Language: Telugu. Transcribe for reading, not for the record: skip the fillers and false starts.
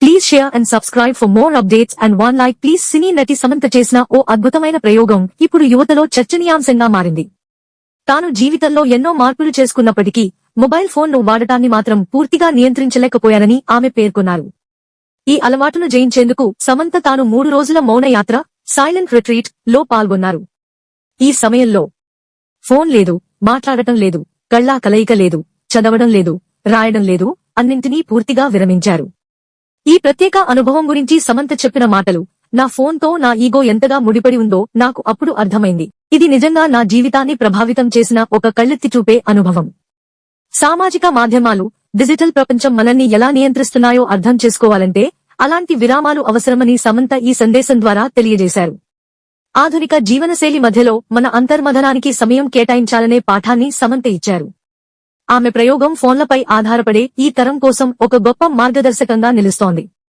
Please share and subscribe for more updates and one like please. Cine నటి సమంత చేసిన ఓ అద్భుతమైన ప్రయోగం ఇప్పుడు యువతలో చర్చనీయాంశంగా మారింది. తాను జీవితంలో ఎన్నో మార్పులు చేసుకున్నప్పటికీ మొబైల్ ఫోన్ను వాడటాన్ని మాత్రం పూర్తిగా నియంత్రించలేకపోయానని ఆమె పేర్కొన్నారు. ఈ అలవాటును జయించేందుకు సమంత తాను 3 రోజుల మౌన యాత్ర సైలెంట్ రిట్రీట్ లో పాల్గొన్నారు. ఈ సమయంలో ఫోన్ లేదు, మాట్లాడటం లేదు, కళ్ళా కలయిక లేదు, చదవడం లేదు, రాయడం లేదు, అన్నింటినీ పూర్తిగా విరమించారు. ఈ ప్రత్యేక అనుభవం గురించి సమంత చెప్పిన మాటలు, నా ఫోన్తో నా ఈగో ఎంతగా ముడిపడి ఉందో నాకు అప్పుడు అర్థమైంది. ఇది నిజంగా నా జీవితాన్ని ప్రభావితం చేసిన ఒక కళ్ళెత్తి చూపే అనుభవం. సామాజిక మాధ్యమాలు, డిజిటల్ ప్రపంచం మనల్ని ఎలా నియంత్రిస్తున్నాయో అర్థం చేసుకోవాలంటే అలాంటి విరామాలు అవసరమని సమంత ఈ సందేశం ద్వారా తెలియజేశారు. ఆధునిక జీవనశైలి మధ్యలో మన అంతర్మథనానికి సమయం కేటాయించాలనే పాఠాన్ని సమంత ఇచ్చారు. ఆమె ప్రయోగం ఫోన్లపై ఆధారపడే ఈ తరం కోసం ఒక గొప్ప మార్గదర్శకంగా నిలుస్తోంది.